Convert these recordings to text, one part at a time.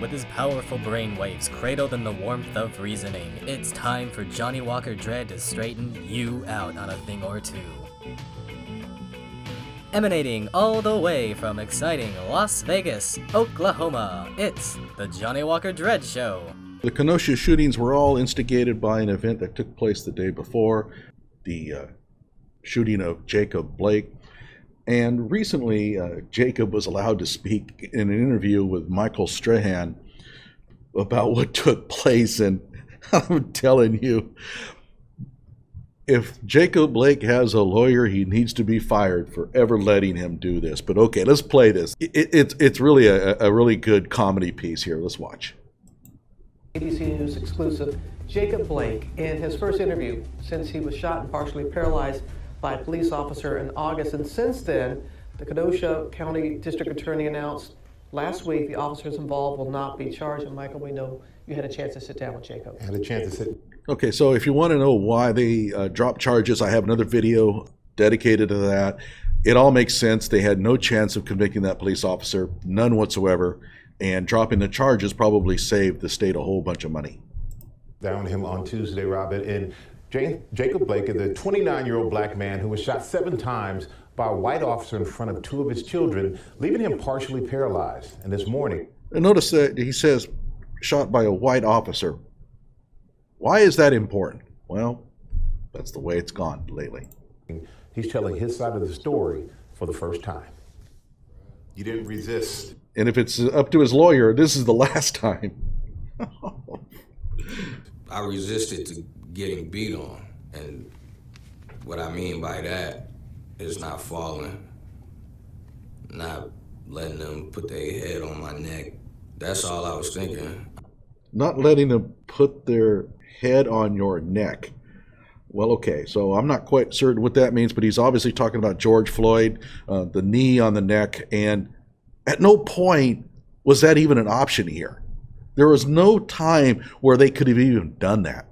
with his powerful brainwaves cradled in the warmth of reasoning. It's time for Johnnie Walker Dredd to straighten you out on a thing or two. Emanating all the way from exciting Las Vegas, Oklahoma, it's the Johnnie Walker Dredd Show. The Kenosha shootings were all instigated by an event that took place the day before, the shooting of Jacob Blake. And recently, Jacob was allowed to speak in an interview with Michael Strahan about what took place. And I'm telling you, if Jacob Blake has a lawyer, he needs to be fired for ever letting him do this. But okay, let's play this. It's really a really good comedy piece here. Let's watch. ABC News exclusive, Jacob Blake, in his first interview since he was shot and partially paralyzed by a police officer in August. And since then, the Kenosha County District Attorney announced last week the officers involved will not be charged. And Michael, we know you had a chance to sit down with Jacob. I had a chance to sit. Okay, so if you want to know why they dropped charges, I have another video dedicated to that. It all makes sense. They had no chance of convicting that police officer, none whatsoever, and dropping the charges probably saved the state a whole bunch of money. Down him on Tuesday, Robert, and Jacob Blake is a 29-year-old black man who was shot 7 times by a white officer in front of 2 of his children, leaving him partially paralyzed. And this morning... And notice that he says, shot by a white officer. Why is that important? Well, that's the way it's gone lately. He's telling his side of the story for the first time. You didn't resist. And if it's up to his lawyer, this is the last time. I resisted to getting beat on. And what I mean by that is not falling, not letting them put their head on my neck. That's all I was thinking. Not letting them put their head on your neck. Well, okay, so I'm not quite certain what that means, but he's obviously talking about George Floyd, the knee on the neck, and at no point was that even an option here. There was no time where they could have even done that.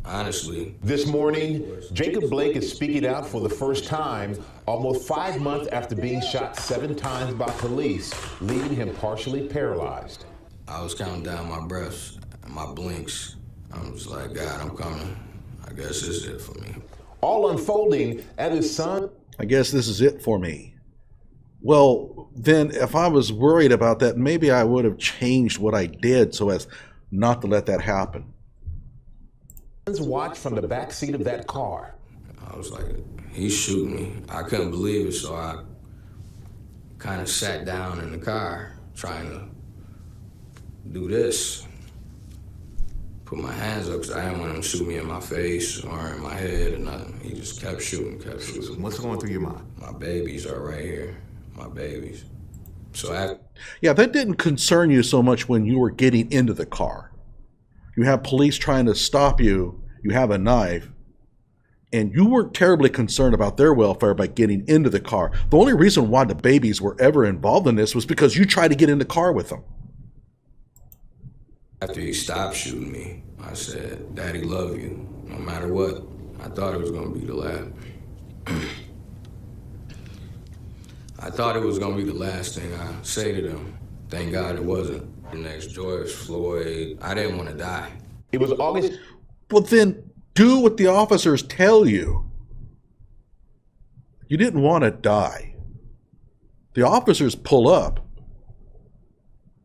Honestly. This morning, Jacob Blake is speaking out for the first time, almost 5 months after being shot 7 times by police, leaving him partially paralyzed. I was counting down my breaths and my blinks. I was like, God, I'm coming. I guess this is it for me. All unfolding at his son. I guess this is it for me. Well, then if I was worried about that, maybe I would have changed what I did so as not to let that happen. Watch from the back seat of that car. I was like, he's shooting me. I couldn't believe it, so I kind of sat down in the car trying to do this. Put my hands up because I didn't want him to shoot me in my face or in my head or nothing. He just kept shooting, kept shooting. What's going through your mind? My babies are right here, my babies. So yeah, that didn't concern you so much when you were getting into the car. You have police trying to stop you, you have a knife, and you weren't terribly concerned about their welfare by getting into the car. The only reason why the babies were ever involved in this was because you tried to get in the car with them. After he stopped shooting me, I said, Daddy, love you, no matter what. I thought it was going to be the last. I thought it was going to be the last thing I say to them. Thank God it wasn't. The next George Floyd, I didn't want to die. It was August. Well, then do what the officers tell you. You didn't want to die. The officers pull up.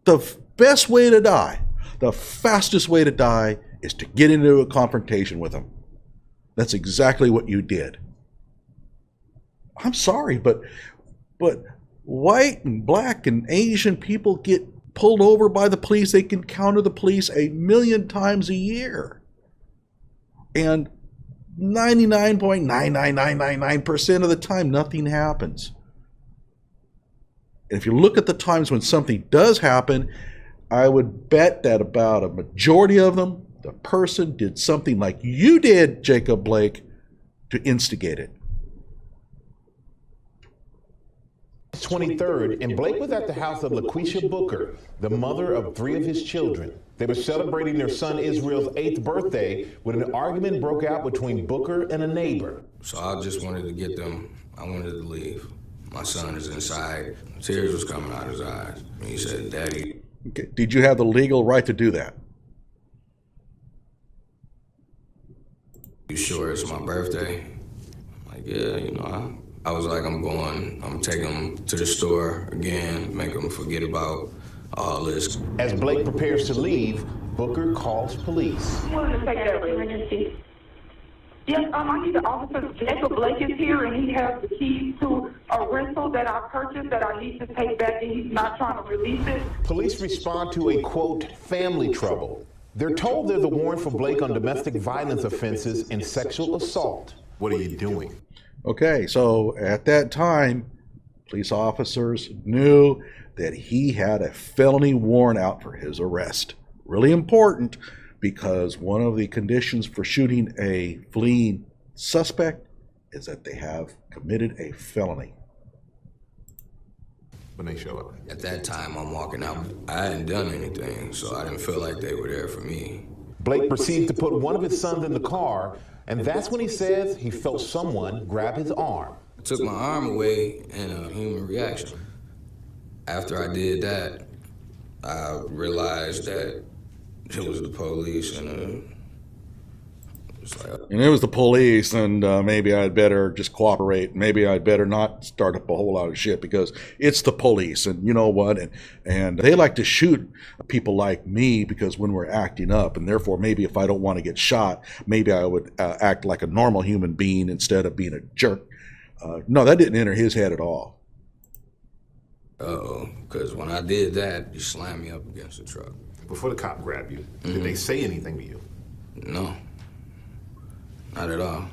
The best way to die, the fastest way to die, is to get into a confrontation with them. That's exactly what you did. I'm sorry, but white and black and Asian people get pulled over by the police. They can counter the police 1,000,000 times a year. And 99.99999% of the time, nothing happens. And if you look at the times when something does happen, I would bet that about a majority of them, the person did something like you did, Jacob Blake, to instigate it. 23rd, and Blake was at the house of LaQuisha Booker, the mother of 3 of his children. They were celebrating their son Israel's 8th birthday when an argument broke out between Booker and a neighbor. So I just wanted to get them, I wanted to leave. My son is inside. Tears was coming out his eyes. And he said, "Daddy." Okay. Did you have the legal right to do that? "You sure it's my birthday?" I'm like, "Yeah, you know." I was like, I'm taking him to the store again, make him forget about all this. As Blake prepares to leave, Booker calls police. I wanted to take that emergency. Yes, I need the officer. Jacob Blake is here, and he has the keys to a rental that I purchased that I need to take back, and he's not trying to release it. Police respond to a, quote, family trouble. They're told there's a warrant for Blake on domestic violence offenses and sexual assault. What are you doing? Okay, so at that time, police officers knew that he had a felony warrant out for his arrest. Really important, because one of the conditions for shooting a fleeing suspect is that they have committed a felony. When they show up. At that time, I'm walking out. I hadn't done anything, so I didn't feel like they were there for me. Blake proceeds to put one of his sons in the car, and that's when he says he felt someone grab his arm. I took my arm away in a human reaction. After I did that, I realized that it was the police, and it was the police, and maybe I'd better just cooperate. Maybe I'd better not start up a whole lot of shit, because it's the police, and you know what? And they like to shoot people like me because when we're acting up, and therefore maybe if I don't want to get shot, maybe I would act like a normal human being instead of being a jerk. No, that didn't enter his head at all. Because when I did that, you slammed me up against the truck. Before the cop grabbed you, did they say anything to you? No, not at all.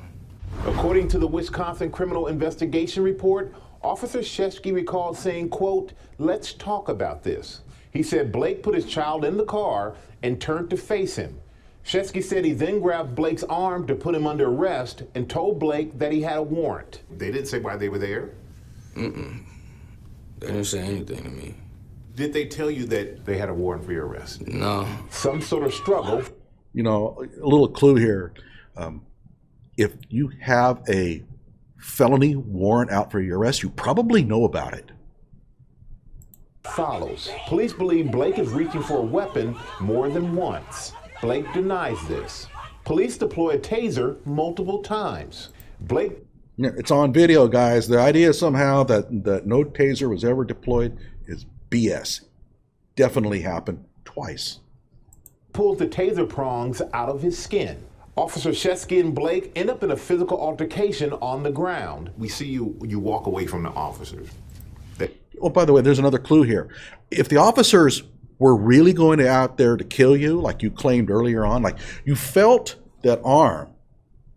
According to the Wisconsin Criminal Investigation Report, Officer Shesky recalled saying, quote, "Let's talk about this." He said Blake put his child in the car and turned to face him. Shesky said he then grabbed Blake's arm to put him under arrest and told Blake that he had a warrant. They didn't say why they were there? Mm-mm. They didn't say anything to me. Did they tell you that they had a warrant for your arrest? No. Some sort of struggle. You know, a little clue here. If you have a felony warrant out for your arrest, you probably know about it. Follows. Police believe Blake is reaching for a weapon more than once. Blake denies this. Police deploy a taser multiple times. Blake... It's on video, guys. The idea somehow that no taser was ever deployed is BS. Definitely happened twice. Pulls the taser prongs out of his skin. Officer Shesky and Blake end up in a physical altercation on the ground. We see you walk away from the officers. Oh, by the way, there's another clue here. If the officers were really going out there to kill you, like you claimed earlier on, like you felt that arm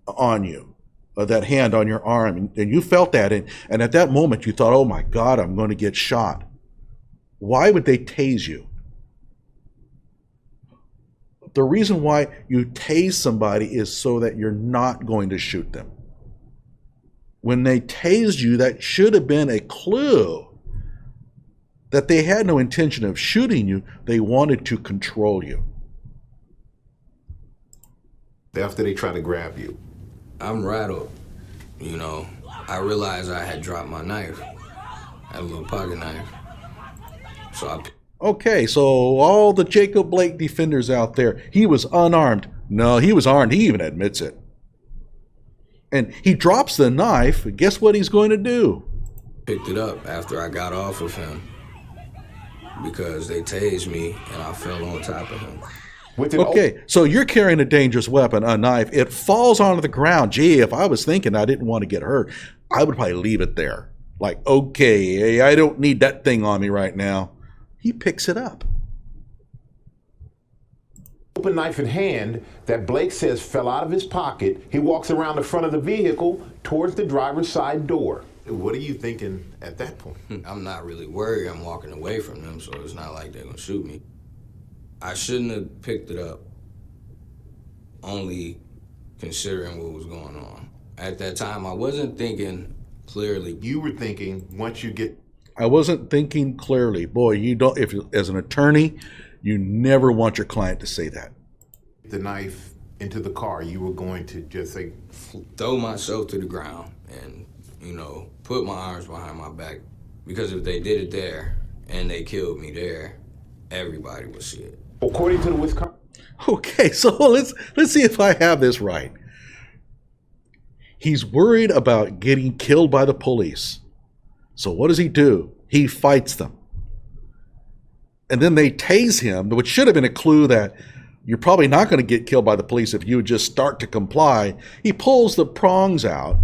on you, that hand on your arm, and you felt that, and at that moment you thought, oh my God, I'm going to get shot. Why would they tase you? The reason why you tase somebody is so that you're not going to shoot them. When they tased you, that should have been a clue that they had no intention of shooting you. They wanted to control you. After they try to grab you. I'm rattled. You know, I realized I had dropped my knife. I had a little pocket knife. So Okay, so all the Jacob Blake defenders out there, he was unarmed. No, he was armed. He even admits it. And he drops the knife. Guess what he's going to do? Picked it up after I got off of him because they tased me and I fell on top of him. Okay, so you're carrying a dangerous weapon, a knife. It falls onto the ground. Gee, if I was thinking I didn't want to get hurt, I would probably leave it there. Like, okay, I don't need that thing on me right now. He picks it up. Open knife in hand that Blake says fell out of his pocket. He walks around the front of the vehicle towards the driver's side door. What are you thinking at that point? I'm not really worried. I'm walking away from them, so it's not like they're gonna shoot me. I shouldn't have picked it up, only considering what was going on. At that time, I wasn't thinking clearly. You were thinking once you get... I wasn't thinking clearly. Boy, you don't. If as an attorney, you never want your client to say that. The knife into the car, you were going to just say... Throw myself to the ground and, put my arms behind my back. Because if they did it there and they killed me there, everybody would see it. According to the Wisconsin... Okay, so let's see if I have this right. He's worried about getting killed by the police. So what does he do? He fights them. And then they tase him, which should have been a clue that you're probably not going to get killed by the police if you would just start to comply. He pulls the prongs out,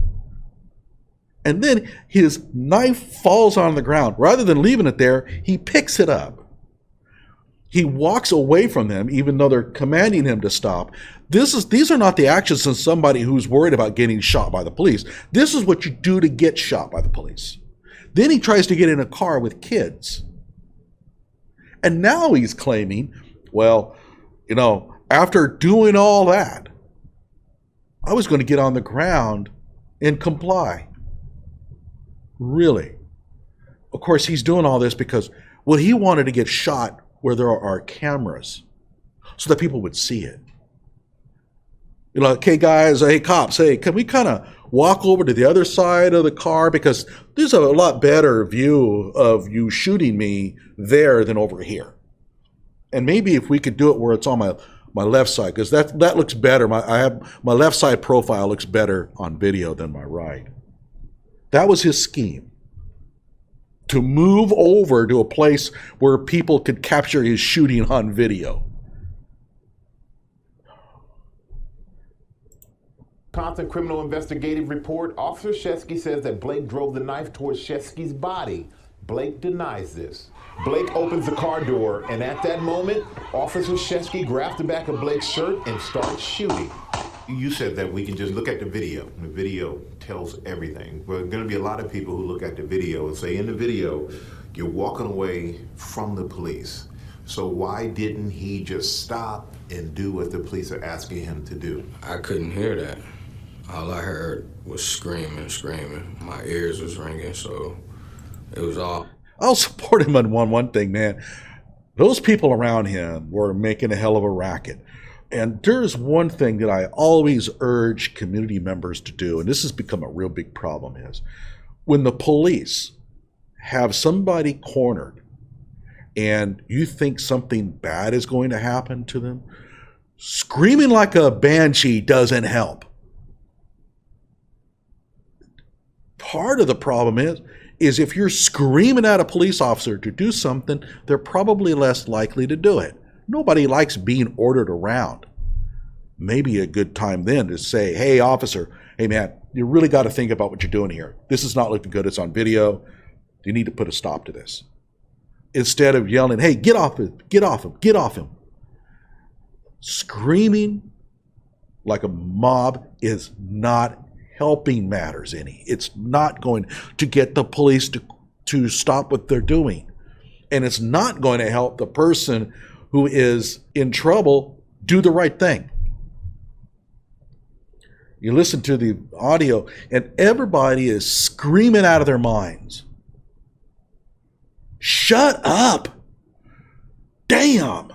and then his knife falls on the ground. Rather than leaving it there, he picks it up. He walks away from them, even though they're commanding him to stop. These are not the actions of somebody who's worried about getting shot by the police. This is what you do to get shot by the police. Then he tries to get in a car with kids. And now he's claiming, well, after doing all that, I was going to get on the ground and comply. Really? Of course, he's doing all this because, well, he wanted to get shot where there are cameras so that people would see it. Okay, guys, hey, cops, hey, can we kind of walk over to the other side of the car? Because there's a lot better view of you shooting me there than over here. And maybe if we could do it where it's on my left side, because that looks better. My left side profile looks better on video than my right. That was his scheme. To move over to a place where people could capture his shooting on video. Wisconsin Criminal Investigative Report, Officer Shesky says that Blake drove the knife towards Shesky's body. Blake denies this. Blake opens the car door, and at that moment, Officer Shesky grabs the back of Blake's shirt and starts shooting. You said that we can just look at the video. The video tells everything. There are going to be a lot of people who look at the video and say, in the video, you're walking away from the police. So why didn't he just stop and do what the police are asking him to do? I couldn't hear that. All I heard was screaming. My ears was ringing, so it was all... I'll support him on one thing, man. Those people around him were making a hell of a racket. And there's one thing that I always urge community members to do, and this has become a real big problem, is when the police have somebody cornered and you think something bad is going to happen to them, screaming like a banshee doesn't help. Part of the problem is if you're screaming at a police officer to do something, they're probably less likely to do it. Nobody likes being ordered around. Maybe a good time then to say, hey, officer, hey, man, you really got to think about what you're doing here. This is not looking good. It's on video. You need to put a stop to this. Instead of yelling, hey, get off him, get off him, get off him. Screaming like a mob is not helping matters any. It's not going to get the police to stop what they're doing. And it's not going to help the person who is in trouble do the right thing. You listen to the audio and everybody is screaming out of their minds. Shut up. Damn.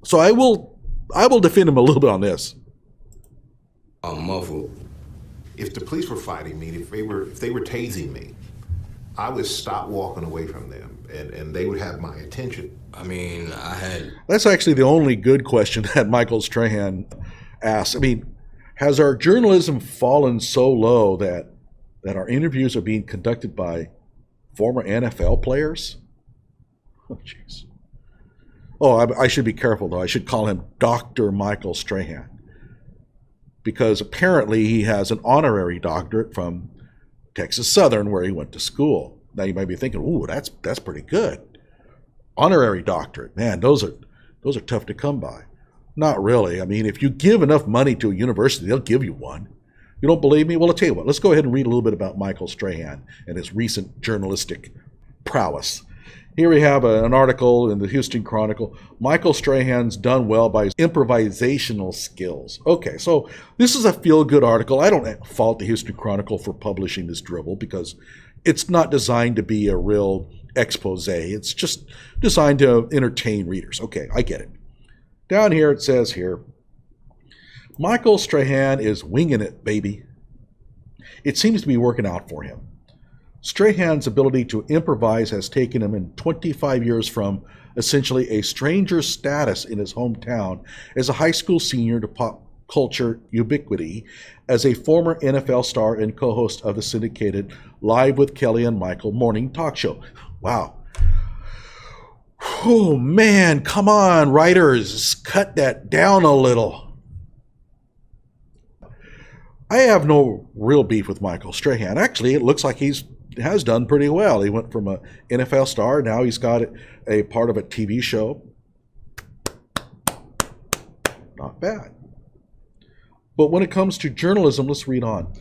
So I will defend him a little bit on this. I'm muffled. If the police were fighting me, if they were tasing me, I would stop walking away from them and they would have my attention. I mean, That's actually the only good question that Michael Strahan asked. I mean, has our journalism fallen so low that our interviews are being conducted by former NFL players? Oh, jeez. Oh, I should be careful, though. I should call him Dr. Michael Strahan, because apparently he has an honorary doctorate from Texas Southern, where he went to school. Now you might be thinking, ooh, that's pretty good. Honorary doctorate, man, those are tough to come by. Not really. I mean, if you give enough money to a university, they'll give you one. You don't believe me? Well, I'll tell you what. Let's go ahead and read a little bit about Michael Strahan and his recent journalistic prowess. Here we have an article in the Houston Chronicle. Michael Strahan's done well by his improvisational skills. Okay, so this is a feel-good article. I don't fault the Houston Chronicle for publishing this drivel because it's not designed to be a real expose. It's just designed to entertain readers. Okay, I get it. Down here it says here, Michael Strahan is winging it, baby. it seems to be working out for him. Strahan's ability to improvise has taken him in 25 years from essentially a stranger status in his hometown as a high school senior to pop culture ubiquity as a former NFL star and co-host of the syndicated Live with Kelly and Michael morning talk show. Wow. Oh man, come on, writers, cut that down a little. I have no real beef with Michael Strahan. Actually, it looks like has done pretty well. He went from an NFL star, now he's got a part of a TV show. Not bad. But when it comes to journalism, let's read on.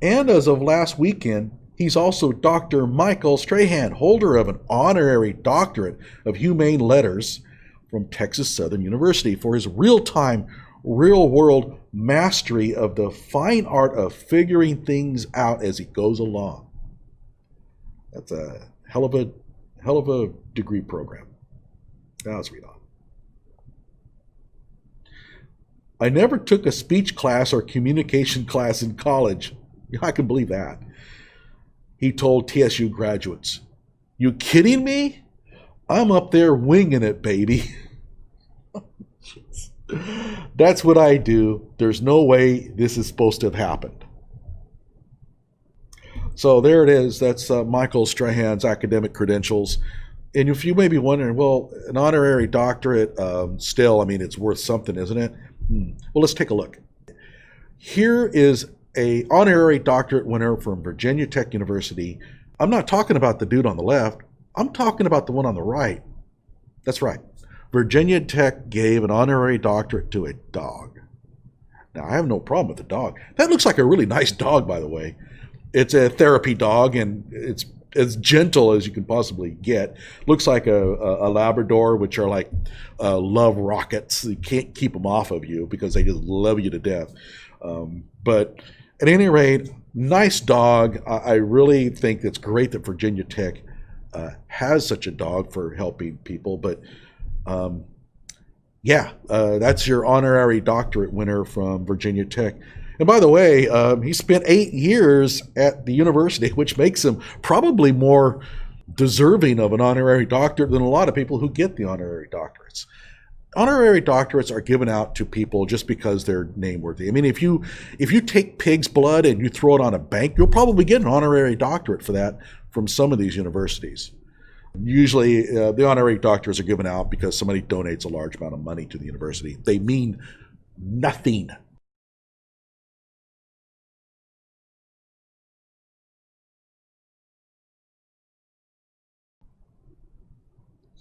And as of last weekend, he's also Dr. Michael Strahan, holder of an honorary doctorate of humane letters from Texas Southern University for his real-time, real-world mastery of the fine art of figuring things out as he goes along. That's a hell of a degree program. Now let's read on. I never took a speech class or communication class in college. I can believe that. He told TSU graduates, "You kidding me? I'm up there winging it, baby." That's what I do. There's no way this is supposed to have happened. So there it is. That's Michael Strahan's academic credentials. And if you may be wondering, well, an honorary doctorate, still, I mean, it's worth something, isn't it? Well, let's take a look. Here is an honorary doctorate winner from Virginia Tech University. I'm not talking about the dude on the left. I'm talking about the one on the right. That's right. Virginia Tech gave an honorary doctorate to a dog. Now, I have no problem with the dog. That looks like a really nice dog, by the way. It's a therapy dog, and it's as gentle as you can possibly get. Looks like a Labrador, which are like love rockets. You can't keep them off of you because they just love you to death. But at any rate, nice dog. I really think it's great that Virginia Tech has such a dog for helping people. But that's your honorary doctorate winner from Virginia Tech. And by the way, he spent 8 years at the university, which makes him probably more deserving of an honorary doctorate than a lot of people who get the honorary doctorates. Honorary doctorates are given out to people just because they're nameworthy. I mean, if you take pig's blood and you throw it on a bank, you'll probably get an honorary doctorate for that from some of these universities. Usually, the honorary doctorates are given out because somebody donates a large amount of money to the university. They mean nothing.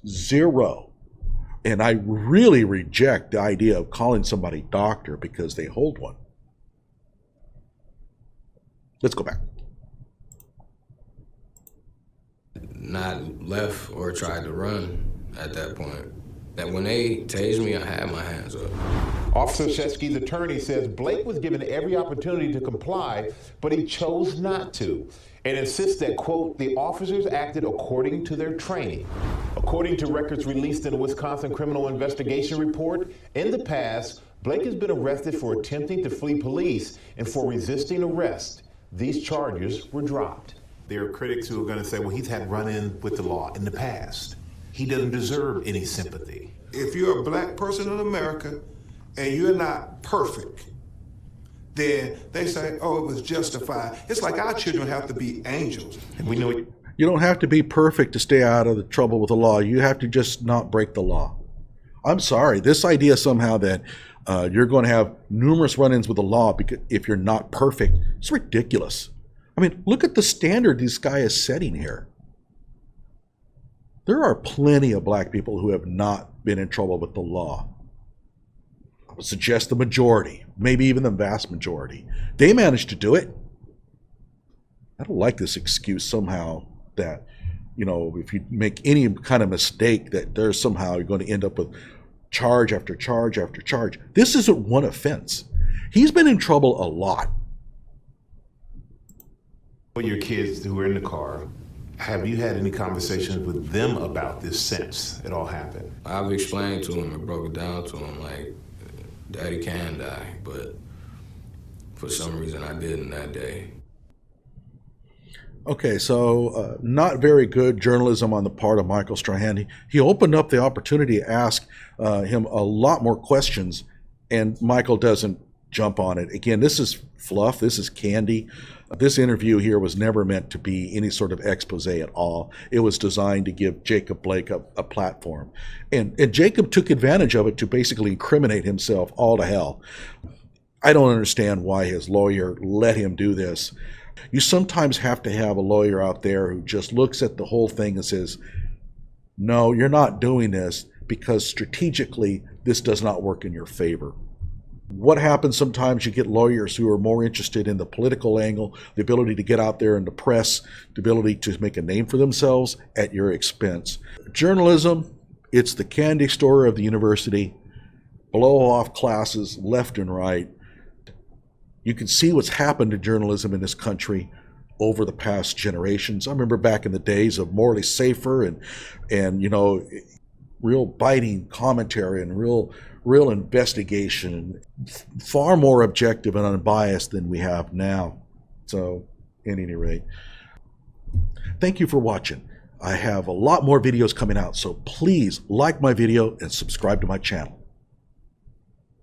Zero. And I really reject the idea of calling somebody doctor because they hold one. Let's go back. Not left or tried to run at that point. That when they tased me, I had my hands up. Officer Shesky's attorney says Blake was given every opportunity to comply, but he chose not to, and insists that, quote, the officers acted according to their training. According to records released in the Wisconsin Criminal Investigation Report, in the past, Blake has been arrested for attempting to flee police and for resisting arrest. These charges were dropped. There are critics who are going to say, well, he's had run-in with the law in the past. He doesn't deserve any sympathy. If you're a black person in America and you're not perfect, then they say, oh, it was justified. It's like our children have to be angels. And we know it. You don't have to be perfect to stay out of the trouble with the law. You have to just not break the law. I'm sorry, this idea somehow that you're going to have numerous run-ins with the law because if you're not perfect, it's ridiculous. I mean, look at the standard this guy is setting here. There are plenty of black people who have not been in trouble with the law. I would suggest the majority, maybe even the vast majority. They managed to do it. I don't like this excuse somehow that, you know, if you make any kind of mistake that there's somehow you're going to end up with charge after charge after charge. This isn't one offense. He's been in trouble a lot. Your kids who were in the car, have you had any conversations with them about this since it all happened? I've explained to him and broke it down to him, like, Daddy can die, but for some reason I didn't that day. Okay, so not very good journalism on the part of Michael Strahan. He opened up the opportunity to ask him a lot more questions, and Michael doesn't jump on it. Again, this is fluff. This is candy. This interview here was never meant to be any sort of expose at all. It was designed to give Jacob Blake a platform. And Jacob took advantage of it to basically incriminate himself all to hell. I don't understand why his lawyer let him do this. You sometimes have to have a lawyer out there who just looks at the whole thing and says, no, you're not doing this because strategically this does not work in your favor. What happens sometimes, you get lawyers who are more interested in the political angle, the ability to get out there in the press, the ability to make a name for themselves at your expense. Journalism, it's the candy store of the university, blow off classes left and right. You can see what's happened to journalism in this country over the past generations. I remember back in the days of Morley Safer and you know, real biting commentary and real investigation, far more objective and unbiased than we have now. So, at any rate, thank you for watching. I have a lot more videos coming out, so please like my video and subscribe to my channel.